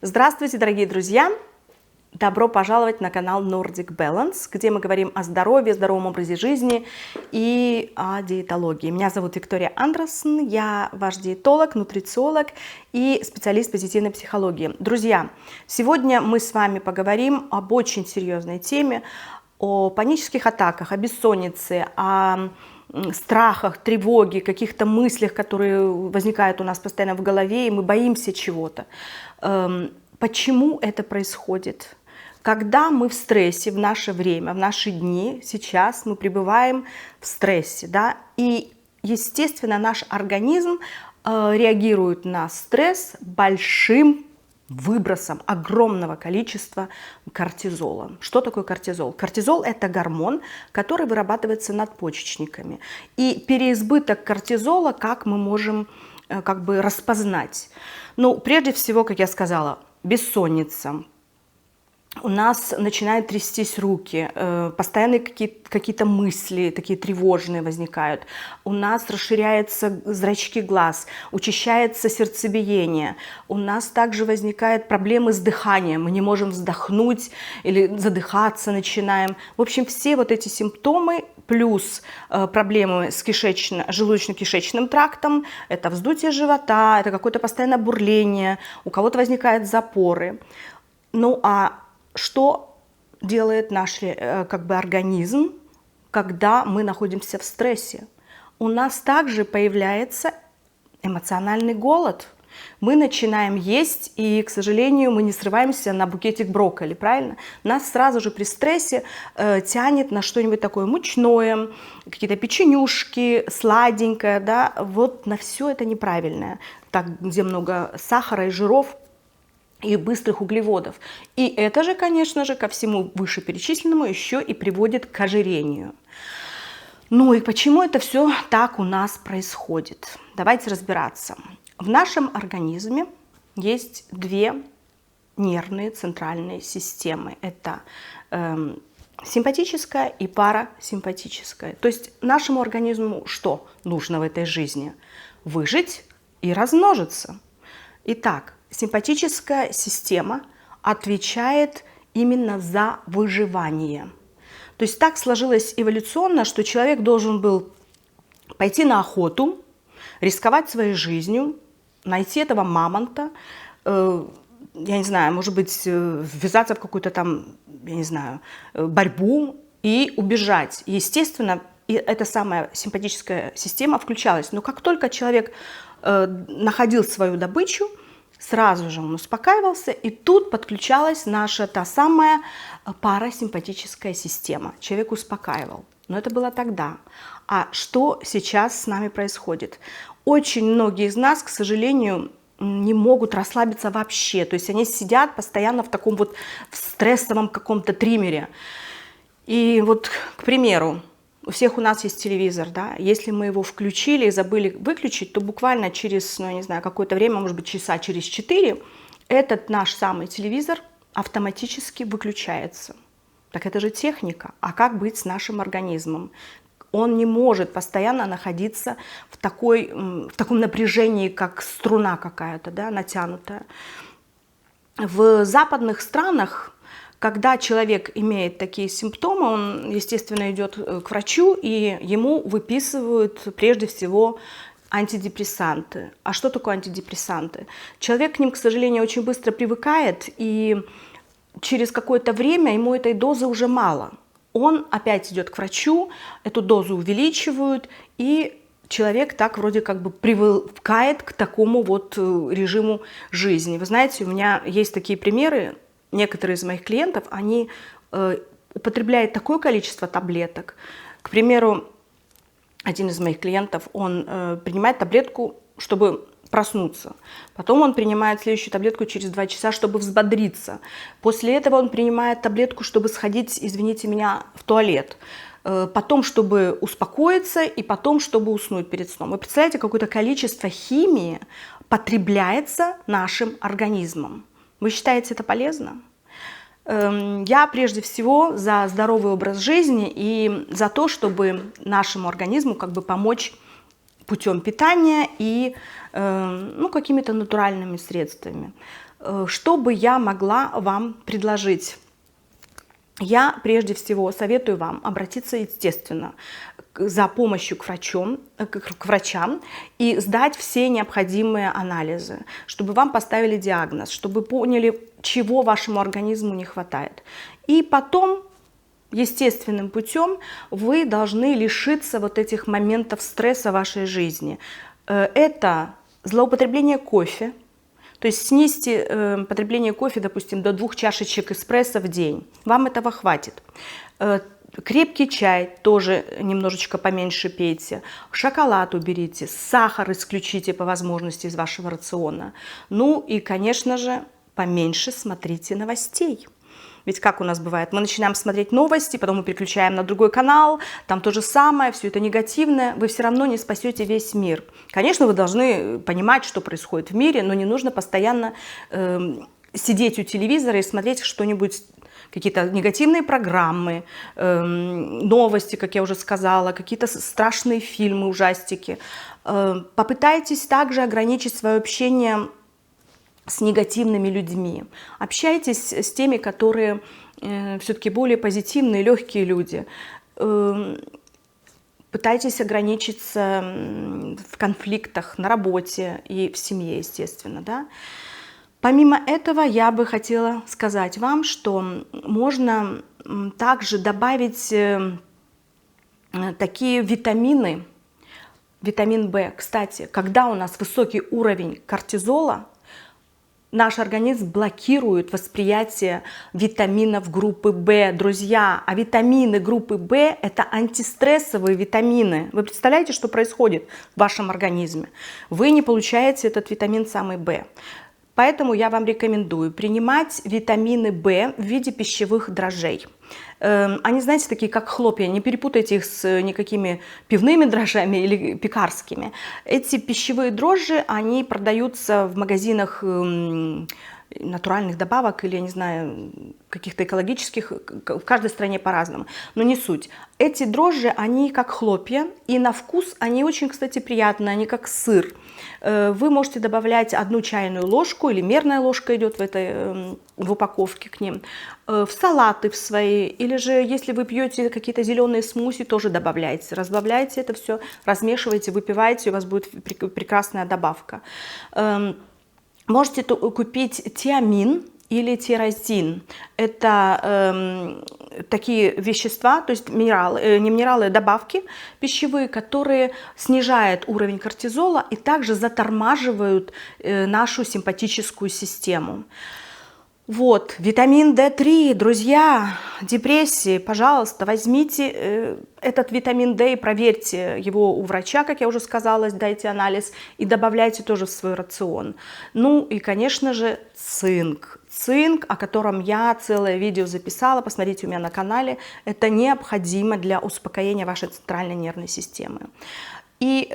Здравствуйте, дорогие друзья! Добро пожаловать на канал Nordic Balance, где мы говорим о здоровье, здоровом образе жизни и о диетологии. Меня зовут Виктория Андерсон, я ваш диетолог, нутрициолог и специалист позитивной психологии. Друзья, сегодня мы с вами поговорим об очень серьезной теме, о панических атаках, о бессоннице, о страхах, тревоге, каких-то мыслях, которые возникают у нас постоянно в голове, и мы боимся чего-то. Почему это происходит? Когда мы в стрессе в наше время, в наши дни, сейчас мы пребываем в стрессе, да, и, естественно, наш организм реагирует на стресс большим выбросом огромного количества кортизола. Что такое кортизол? Кортизол – это гормон, который вырабатывается надпочечниками. И переизбыток кортизола, как мы можем распознать? Ну, прежде всего, как я сказала, бессонница. У нас начинают трястись руки, постоянно какие-то мысли такие тревожные возникают. У нас расширяются зрачки глаз, учащается сердцебиение. У нас также возникают проблемы с дыханием. Мы не можем вздохнуть или задыхаться начинаем. В общем, все вот эти симптомы плюс проблемы с желудочно-кишечным трактом, это вздутие живота, это какое-то постоянное бурление, у кого-то возникают запоры. Ну а что делает наш организм, когда мы находимся в стрессе? У нас также появляется эмоциональный голод. Мы начинаем есть, и, к сожалению, мы не срываемся на букетик брокколи, правильно? Нас сразу же при стрессе тянет на что-нибудь такое мучное, какие-то печенюшки, сладенькое, да? Вот на все это неправильное, так, где много сахара и жиров, и быстрых углеводов. И это же, конечно же, ко всему вышеперечисленному еще и приводит к ожирению. Ну и почему это все так у нас происходит? Давайте разбираться. В нашем организме есть две нервные центральные системы. Это симпатическая и парасимпатическая. То есть нашему организму что нужно в этой жизни? Выжить и размножиться. Итак, симпатическая система отвечает именно за выживание. То есть так сложилось эволюционно, что человек должен был пойти на охоту, рисковать своей жизнью, найти этого мамонта, я не знаю, может быть, ввязаться в какую-то там, я не знаю, борьбу и убежать. Естественно, и эта самая симпатическая система включалась. Но как только человек находил свою добычу, сразу же он успокаивался, и тут подключалась наша та самая парасимпатическая система. Человек успокаивал. Но это было тогда. А что сейчас с нами происходит? Очень многие из нас, к сожалению, не могут расслабиться вообще. То есть они сидят постоянно в таком вот в стрессовом каком-то триммере. И вот, к примеру, у всех у нас есть телевизор, да, если мы его включили и забыли выключить, то буквально через, ну, я не знаю, какое-то время, может быть, часа через 4, этот наш самый телевизор автоматически выключается. Так это же техника. А как быть с нашим организмом? Он не может постоянно находиться в таком напряжении, как струна какая-то, да, натянутая. В западных странах, когда человек имеет такие симптомы, он, естественно, идет к врачу, и ему выписывают прежде всего антидепрессанты. А что такое антидепрессанты? Человек к ним, к сожалению, очень быстро привыкает, и через какое-то время ему этой дозы уже мало. Он опять идет к врачу, эту дозу увеличивают, и человек так вроде как бы привыкает к такому вот режиму жизни. Вы знаете, у меня есть такие примеры. Некоторые из моих клиентов, они употребляют такое количество таблеток. К примеру, один из моих клиентов, он принимает таблетку, чтобы проснуться. Потом он принимает следующую таблетку через 2 часа, чтобы взбодриться. После этого он принимает таблетку, чтобы сходить, извините меня, в туалет. Потом, чтобы успокоиться, и потом, чтобы уснуть перед сном. Вы представляете, какое-то количество химии потребляется нашим организмом. Вы считаете это полезно? Я прежде всего за здоровый образ жизни и за то, чтобы нашему организму помочь путем питания и ну, какими-то натуральными средствами. Что бы я могла вам предложить? Я прежде всего советую вам обратиться, естественно, за помощью к врачам и сдать все необходимые анализы, чтобы вам поставили диагноз, чтобы поняли, чего вашему организму не хватает. И потом, естественным путем, вы должны лишиться вот этих моментов стресса в вашей жизни. Это злоупотребление кофе. То есть снизьте потребление кофе, допустим, до 2 чашечек эспрессо в день. Вам этого хватит. Крепкий чай тоже немножечко поменьше пейте. Шоколад уберите, сахар исключите по возможности из вашего рациона. Ну и, конечно же, поменьше смотрите новостей. Ведь как у нас бывает, мы начинаем смотреть новости, потом мы переключаем на другой канал, там то же самое, все это негативное, вы все равно не спасете весь мир. Конечно, вы должны понимать, что происходит в мире, но не нужно постоянно сидеть у телевизора и смотреть что-нибудь, какие-то негативные программы, новости, как я уже сказала, какие-то страшные фильмы, ужастики. Попытайтесь также ограничить свое общение с негативными людьми. Общайтесь с теми, которые все-таки более позитивные, легкие люди. Пытайтесь ограничиться в конфликтах на работе и в семье, естественно. Да? Помимо этого, я бы хотела сказать вам, что можно также добавить такие витамины. Витамин В. Кстати, когда у нас высокий уровень кортизола, наш организм блокирует восприятие витаминов группы В. Друзья, а витамины группы В – это антистрессовые витамины. Вы представляете, что происходит в вашем организме? Вы не получаете этот витамин самый В. Поэтому я вам рекомендую принимать витамины В в виде пищевых дрожжей. Они, знаете, такие как хлопья, не перепутайте их с никакими пивными дрожжами или пекарскими. Эти пищевые дрожжи, они продаются в магазинах натуральных добавок или, я не знаю, каких-то экологических, в каждой стране по-разному, но не суть. Эти дрожжи, они как хлопья, и на вкус они очень, кстати, приятные, они как сыр. Вы можете добавлять 1 чайную ложку, или мерная ложка идет в упаковке к ним, в салаты в свои, или же, если вы пьете какие-то зеленые смузи, тоже добавляйте, разбавляйте это все, размешивайте, выпивайте, у вас будет прекрасная добавка. Можете купить тиамин или тирозин. Это такие вещества, то есть минералы, не минералы, а добавки пищевые, которые снижают уровень кортизола и также затормаживают нашу симпатическую систему. Вот, витамин D3, друзья, депрессии, пожалуйста, возьмите этот витамин D и проверьте его у врача, как я уже сказала, дайте анализ и добавляйте тоже в свой рацион. Ну и, конечно же, цинк. Цинк, о котором я целое видео записала, посмотрите у меня на канале, это необходимо для успокоения вашей центральной нервной системы. И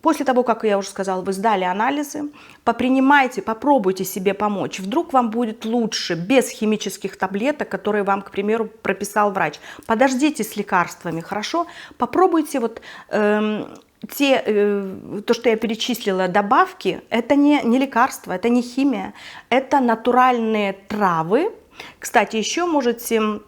после того, как я уже сказала, вы сдали анализы, попринимайте, попробуйте себе помочь. Вдруг вам будет лучше без химических таблеток, которые вам, к примеру, прописал врач. Подождите с лекарствами, хорошо? Попробуйте вот то, что я перечислила, добавки. Это не лекарства, это не химия, это натуральные травы. Кстати, еще можете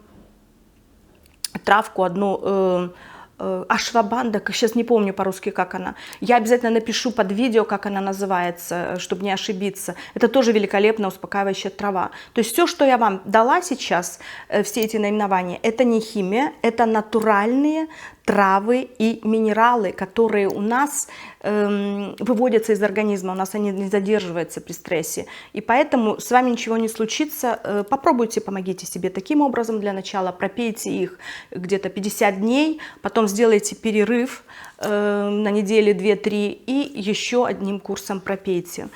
травку одну... ашвабанда, сейчас не помню по-русски, как она. Я обязательно напишу под видео, как она называется, чтобы не ошибиться. Это тоже великолепная успокаивающая трава. То есть все, что я вам дала сейчас, все эти наименования, это не химия, это натуральные травы и минералы, которые у нас выводятся из организма, у нас они не задерживаются при стрессе. И поэтому с вами ничего не случится. Попробуйте, помогите себе таким образом для начала, пропейте их где-то 50 дней, потом сделайте перерыв на недели 2-3 и еще одним курсом пропейте.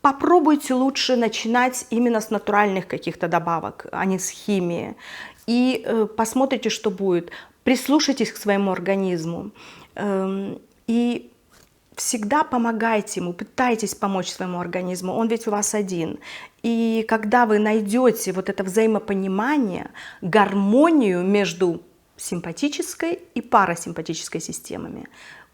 Попробуйте лучше начинать именно с натуральных каких-то добавок, а не с химии. И посмотрите, что будет. Прислушайтесь к своему организму и всегда помогайте ему, пытайтесь помочь своему организму, он ведь у вас один. И когда вы найдете вот это взаимопонимание, гармонию между симпатической и парасимпатической системами,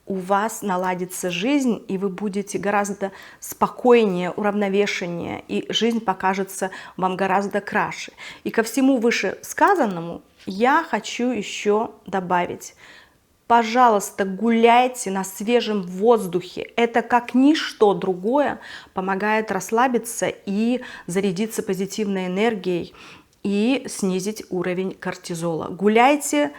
у вас наладится жизнь, и вы будете гораздо спокойнее, уравновешеннее, и жизнь покажется вам гораздо краше. И ко всему вышесказанному я хочу еще добавить. Пожалуйста, гуляйте на свежем воздухе. Это как ничто другое помогает расслабиться и зарядиться позитивной энергией и снизить уровень кортизола. Гуляйте,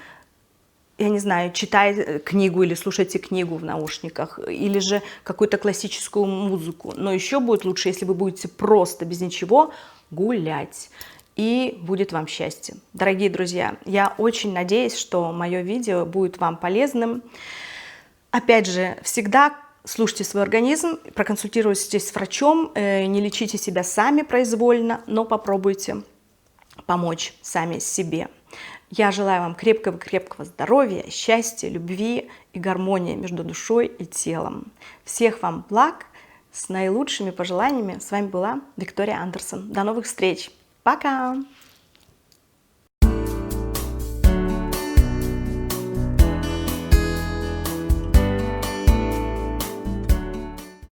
я не знаю, читайте книгу или слушайте книгу в наушниках, или же какую-то классическую музыку. Но еще будет лучше, если вы будете просто без ничего гулять. И будет вам счастье. Дорогие друзья, я очень надеюсь, что мое видео будет вам полезным. Опять же, всегда слушайте свой организм, проконсультируйтесь с врачом, не лечите себя сами произвольно, но попробуйте помочь сами себе. Я желаю вам крепкого здоровья, счастья, любви и гармонии между душой и телом. Всех вам благ, с наилучшими пожеланиями. С вами была Виктория Андерсон. До новых встреч! Пока!